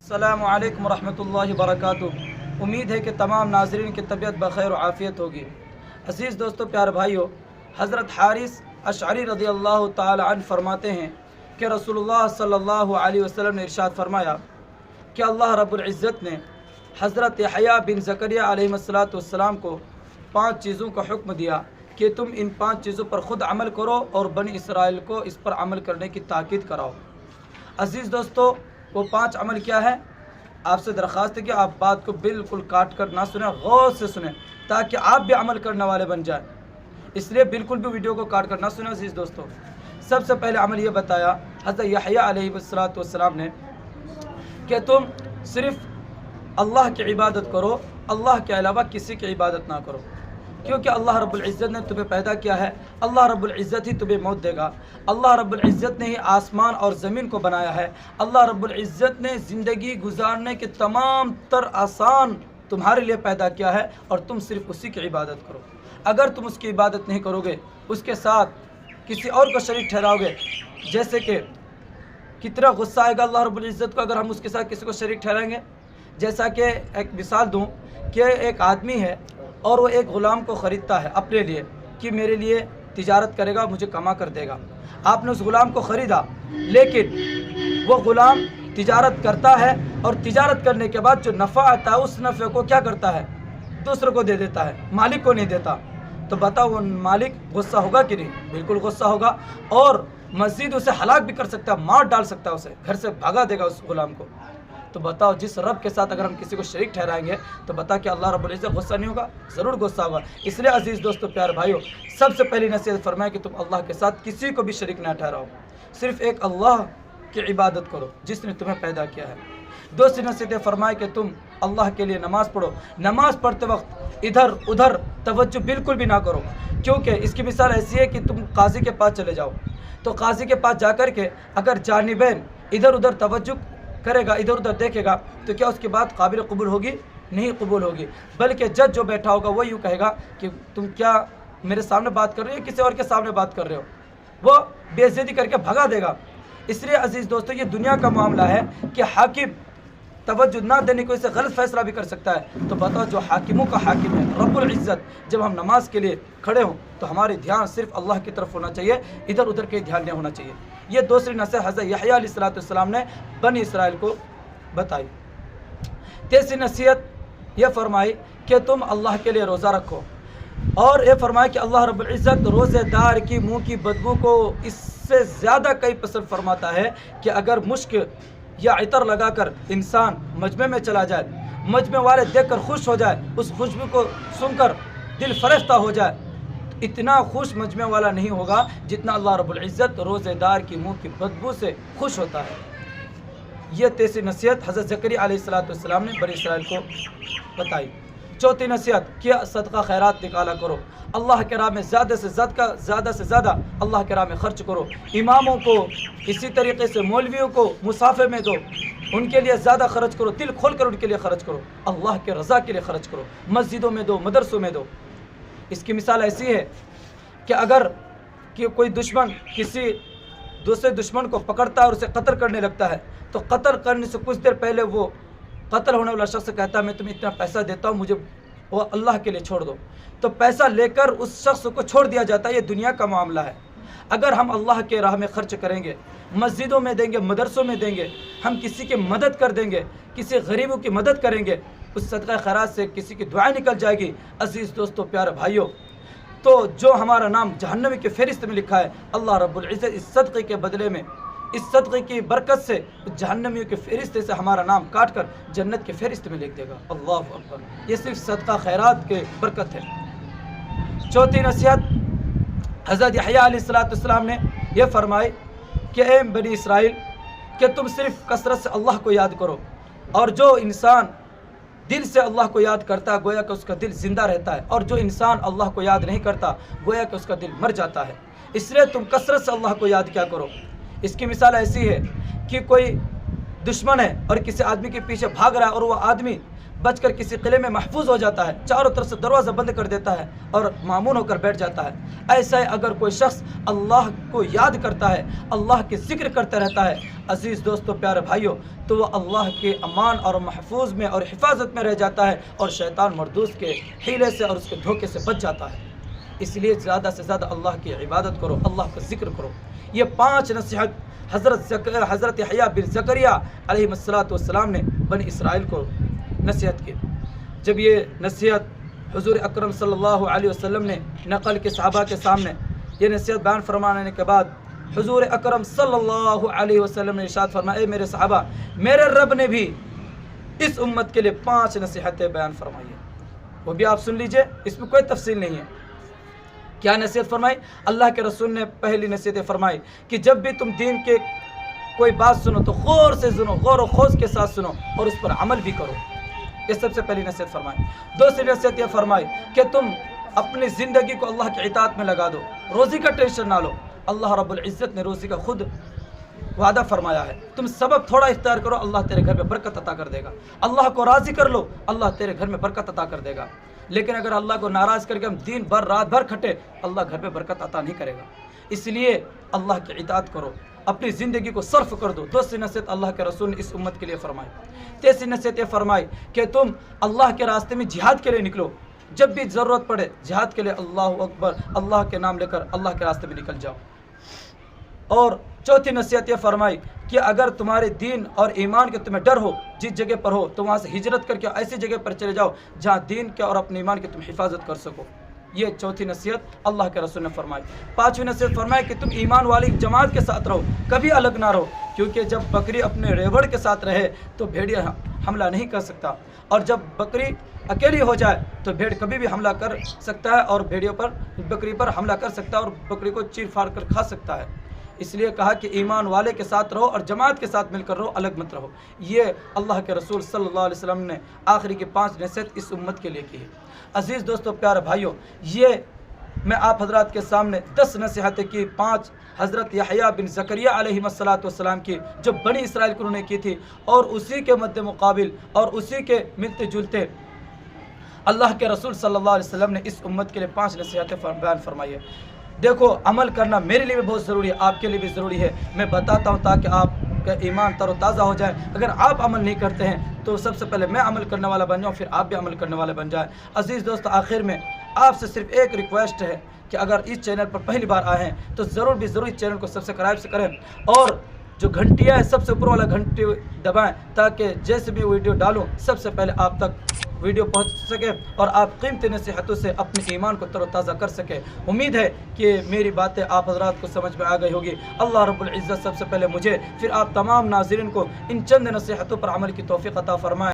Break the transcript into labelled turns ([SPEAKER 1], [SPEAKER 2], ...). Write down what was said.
[SPEAKER 1] السلام علیکم ورحمۃ اللہ وبرکاتہ۔ امید ہے کہ تمام ناظرین کی طبیعت بخیر و عافیت ہوگی۔ عزیز دوستو، پیار بھائیو، حضرت حارث اشعری رضی اللہ تعالی عنہ فرماتے ہیں کہ رسول اللہ صلی اللہ علیہ وسلم نے ارشاد فرمایا کہ اللہ رب العزت نے حضرت یحییٰ بن زکریا علیہ السلام کو 5 چیزوں کا حکم دیا کہ تم ان 5 چیزوں پر خود عمل کرو اور بنی اسرائیل کو اس پر عمل کرنے کی تاکید کراؤ۔ عزیز دوستو، وہ 5 عمل کیا ہے؟ آپ سے درخواست ہے کہ آپ بات کو بالکل کاٹ کر نہ سنیں، غور سے سنیں تاکہ آپ بھی عمل کرنے والے بن جائیں۔ اس لیے بالکل بھی ویڈیو کو کاٹ کر نہ سنیں۔ عزیز دوستو، سب سے پہلے عمل یہ بتایا حضرت یحییٰ علیہ السلام نے کہ تم صرف اللہ کی عبادت کرو، اللہ کے علاوہ کسی کی عبادت نہ کرو، کیونکہ اللہ رب العزت نے تمہیں پیدا کیا ہے، اللہ رب العزت ہی تمہیں موت دے گا، اللہ رب العزت نے ہی آسمان اور زمین کو بنایا ہے، اللہ رب العزت نے زندگی گزارنے کے تمام تر آسان تمہارے لیے پیدا کیا ہے، اور تم صرف اسی کی عبادت کرو۔ اگر تم اس کی عبادت نہیں کرو گے، اس کے ساتھ کسی اور کو شریک ٹھہراؤ گے، جیسے کہ کتنا غصہ آئے گا اللہ رب العزت کو اگر ہم اس کے ساتھ کسی کو شریک ٹھہرائیں گے۔ جیسا کہ ایک مثال دوں کہ ایک آدمی ہے اور وہ ایک غلام کو خریدتا ہے اپنے لیے کہ میرے لیے تجارت کرے گا، مجھے کما کر دے گا۔ آپ نے اس غلام کو خریدا، لیکن وہ غلام تجارت کرتا ہے اور تجارت کرنے کے بعد جو نفع آتا ہے اس نفع کو کیا کرتا ہے؟ دوسروں کو دے دیتا ہے، مالک کو نہیں دیتا۔ تو بتاؤ وہ مالک غصہ ہوگا کہ نہیں؟ بالکل غصہ ہوگا، اور مزید اسے ہلاک بھی کر سکتا ہے، مار ڈال سکتا ہے، اسے گھر سے بھگا دے گا اس غلام کو۔ تو بتاؤ جس رب کے ساتھ اگر ہم کسی کو شریک ٹھہرائیں گے تو بتا کہ اللہ رب العزت غصہ نہیں ہوگا؟ ضرور غصہ ہوگا۔ اس لیے عزیز دوستو، پیار بھائیو، سب سے پہلی نصیحت فرمائے کہ تم اللہ کے ساتھ کسی کو بھی شریک نہ ٹھہراؤ، صرف ایک اللہ کی عبادت کرو جس نے تمہیں پیدا کیا ہے۔ دوسری نصیحت فرمائے کہ تم اللہ کے لیے نماز پڑھو، نماز پڑھتے وقت ادھر ادھر توجہ بالکل بھی نہ کرو، کیونکہ اس کی مثال ایسی ہے کہ تم قاضی کے پاس چلے جاؤ، تو قاضی کے پاس جا کر کے اگر جانبین ادھر ادھر توجہ کرے گا، ادھر ادھر دیکھے گا، تو کیا اس کی بات قابل قبول ہوگی؟ نہیں قبول ہوگی، بلکہ جج جو بیٹھا ہوگا وہ یوں کہے گا کہ تم کیا میرے سامنے بات کر رہے ہو یا کسی اور کے سامنے بات کر رہے ہو؟ وہ بے عزتی کر کے بھگا دے گا۔ اس لیے عزیز دوستو، یہ دنیا کا معاملہ ہے کہ حاکم توجہ نہ دینے کو اسے غلط فیصلہ بھی کر سکتا ہے۔ تو بتاؤ جو حاکموں کا حاکم ہے رب العزت، جب ہم نماز کے لیے کھڑے ہوں تو ہمارے دھیان صرف اللہ کی طرف ہونا چاہیے، ادھر ادھر کے دھیان نہیں ہونا چاہیے۔ یہ دوسری نصیحت حضرت یحییٰ علیہ السلام نے بنی اسرائیل کو بتائی۔ تیسری نصیحت یہ فرمائی کہ تم اللہ کے لیے روزہ رکھو، اور یہ فرمایا کہ اللہ رب العزت روزے دار کی منہ کی بدبو کو اس سے زیادہ کئی پسند فرماتا ہے کہ اگر مشک یا عطر لگا کر انسان مجمع میں چلا جائے، مجمع والے دیکھ کر خوش ہو جائے، اس خوشبو کو سن کر دل فرشتہ ہو جائے، اتنا خوش مجمع والا نہیں ہوگا جتنا اللہ رب العزت روزے دار کی منہ کی بدبو سے خوش ہوتا ہے۔ یہ تیسری نصیحت حضرت زکریا علیہ السلام نے بنی اسرائیل کو بتائی۔ چوتھی نصیحت کہ صدقہ خیرات نکالا کرو، اللہ کے راہ میں زیادہ سے زیادہ اللہ کے راہ میں خرچ کرو، اماموں کو اسی طریقے سے مولویوں کو مسافر میں دو، ان کے لیے زیادہ خرچ کرو، دل کھول کر ان کے لیے خرچ کرو، اللہ کے رضا کے لیے خرچ کرو، مسجدوں میں دو، مدرسوں میں دو۔ اس کی مثال ایسی ہے کہ اگر کوئی دشمن کسی دوسرے دشمن کو پکڑتا ہے اور اسے قتل کرنے لگتا ہے، تو قتل کرنے سے کچھ دیر پہلے وہ قتل ہونے والا شخص کہتا ہے میں تمہیں اتنا پیسہ دیتا ہوں، مجھے وہ اللہ کے لیے چھوڑ دو، تو پیسہ لے کر اس شخص کو چھوڑ دیا جاتا ہے۔ یہ دنیا کا معاملہ ہے۔ اگر ہم اللہ کے راہ میں خرچ کریں گے، مسجدوں میں دیں گے، مدرسوں میں دیں گے، ہم کسی کی مدد کر دیں گے، کسی غریبوں کی مدد کریں گے، اس صدقہ خیرات سے کسی کی دعائیں نکل جائے گی۔ عزیز دوستو، پیارے بھائیو، تو جو ہمارا نام جہنمی کی فہرست میں لکھا ہے، اللہ رب العزت اس صدقے کے بدلے میں، اس صدقے کی برکت سے جہنمیوں کے فہرستے سے ہمارا نام کاٹ کر جنت کے فہرست میں لکھ دے گا۔ اللہ اکبر! یہ صرف صدقہ خیرات کے برکت ہے۔ چوتھی نصیحت حضرت یحییٰ علیہ السلام نے یہ فرمائی کہ اے بنی اسرائیل، کہ تم صرف کثرت سے اللہ کو یاد کرو، اور جو انسان دل سے اللہ کو یاد کرتا ہے گویا کہ اس کا دل زندہ رہتا ہے، اور جو انسان اللہ کو یاد نہیں کرتا گویا کہ اس کا دل مر جاتا ہے۔ اس لیے تم کثرت سے اللہ کو یاد کیا کرو۔ اس کی مثال ایسی ہے کہ کوئی دشمن ہے اور کسی آدمی کے پیچھے بھاگ رہا ہے، اور وہ آدمی بچ کر کسی قلعے میں محفوظ ہو جاتا ہے، چاروں طرف سے دروازہ بند کر دیتا ہے اور مامون ہو کر بیٹھ جاتا ہے، ایسا ہی اگر کوئی شخص اللہ کو یاد کرتا ہے، اللہ کے ذکر کرتا رہتا ہے عزیز دوستو پیارے بھائیوں، تو وہ اللہ کے امان اور محفوظ میں اور حفاظت میں رہ جاتا ہے اور شیطان مردود کے حیلے سے اور اس کے دھوکے سے بچ جاتا ہے۔ اس لیے زیادہ سے زیادہ اللہ کی عبادت کرو، اللہ کا ذکر کرو۔ یہ 5 نصیحت حضرت یحییٰ بن زکریا علیہ السلام نے بنی اسرائیل کو نصیحت کی۔ جب یہ نصیحت حضور اکرم صلی اللہ علیہ وسلم نے نقل کے صحابہ کے سامنے یہ نصیحت بیان فرمانے کے بعد حضور اکرم صلی اللہ علیہ وسلم نے ارشاد فرمایا، اے میرے صحابہ، میرے رب نے بھی اس امت کے لیے 5 نصیحتیں بیان فرمائی ہیں، وہ بھی آپ سن لیجئے، اس میں کوئی تفصیل نہیں ہے۔ کیا نصیحت فرمائی؟ اللہ کے رسول نے پہلی نصیحت فرمائی کہ جب بھی تم دین کے کوئی بات سنو تو غور سے سنو، غور و خوض کے ساتھ سنو اور اس پر عمل بھی کرو، یہ سب سے پہلی نصیحت فرمائی۔ دوسری نصیحت یہ فرمائی کہ تم اپنی زندگی کو اللہ کی اطاعت میں لگا دو، روزی کا ٹینشن نہ لو، اللہ رب العزت نے روزی کا خود وعدہ فرمایا ہے، تم سبب تھوڑا اختیار کرو، اللہ تیرے گھر میں برکت عطا کر دے گا، اللہ کو راضی کر لو، اللہ تیرے گھر میں برکت عطا کر دے گا۔ لیکن اگر اللہ کو ناراض کر کے ہم دن بھر رات بھر کھٹے، اللہ گھر میں برکت عطا نہیں کرے گا۔ اس لیے اللہ کی اطاعت کرو، اپنی زندگی کو صرف کر دو۔ دوسری نصیحت اللہ کے رسول نے اس امت کے لیے فرمائی۔ تیسری نصیحت یہ فرمائی کہ تم اللہ کے راستے میں جہاد کے لیے نکلو، جب بھی ضرورت پڑے جہاد کے لیے اللہ اکبر، اللہ کے نام لے کر اللہ کے راستے میں نکل جاؤ۔ اور چوتھی نصیحت یہ فرمائی کہ اگر تمہارے دین اور ایمان کے تمہیں ڈر ہو، جس جگہ پر ہو تو وہاں سے ہجرت کر کے ایسی جگہ پر چلے جاؤ جہاں دین کے اور اپنے ایمان کی تم حفاظت کر سکو۔ یہ چوتھی نصیحت اللہ کے رسول نے فرمائی۔ پانچویں نصیحت فرمائی کہ تم ایمان والی جماعت کے ساتھ رہو، کبھی الگ نہ رہو، کیونکہ جب بکری اپنے ریوڑ کے ساتھ رہے تو بھیڑیا حملہ نہیں کر سکتا، اور جب بکری اکیلی ہو جائے تو بھیڑ کبھی بھی حملہ کر سکتا ہے اور بکری پر حملہ کر سکتا ہے اور بکری کو چیر پھاڑ کر کھا سکتا ہے۔ اس لیے کہا کہ ایمان والے کے ساتھ رہو اور جماعت کے ساتھ مل کر رہو، الگ مت رہو۔ یہ اللہ کے رسول صلی اللہ علیہ وسلم نے آخری کی 5 نصیحت اس امت کے لیے کی ہے۔ عزیز دوستو پیارے بھائیوں، یہ میں آپ حضرات کے سامنے 10 نصیحتیں کی، 5 حضرت یحییٰ بن زکریا علیہ السلام کی جو بنی اسرائیل کو انہوں نے کی تھی، اور اسی کے مد مقابل اور اسی کے ملتے جلتے اللہ کے رسول صلی اللہ علیہ وسلم نے اس امت کے لیے 5 نصیحتیں بیان فرمائی ہے۔ دیکھو، عمل کرنا میرے لیے بھی بہت ضروری ہے، آپ کے لیے بھی ضروری ہے، میں بتاتا ہوں تاکہ آپ کا ایمان تر و تازہ ہو جائے۔ اگر آپ عمل نہیں کرتے ہیں تو سب سے پہلے میں عمل کرنے والا بن جاؤں، پھر آپ بھی عمل کرنے والے بن جائیں۔ عزیز دوست، آخر میں آپ سے صرف ایک ریکویسٹ ہے کہ اگر اس چینل پر پہلی بار آئے ہیں تو ضرور اس چینل کو سبسکرائب سے کریں، اور جو گھنٹیاں ہے سب سے اوپر والا گھنٹی دبائیں تاکہ جیسے بھی ویڈیو ڈالوں سب سے پہلے آپ تک ویڈیو پہنچ سکے اور آپ قیمتی نصیحتوں سے اپنے ایمان کو تر و تازہ کر سکے۔ امید ہے کہ میری باتیں آپ حضرات کو سمجھ میں آ گئی ہوگی۔ اللہ رب العزت سب سے پہلے مجھے، پھر آپ تمام ناظرین کو ان چند نصیحتوں پر عمل کی توفیق عطا فرمائے۔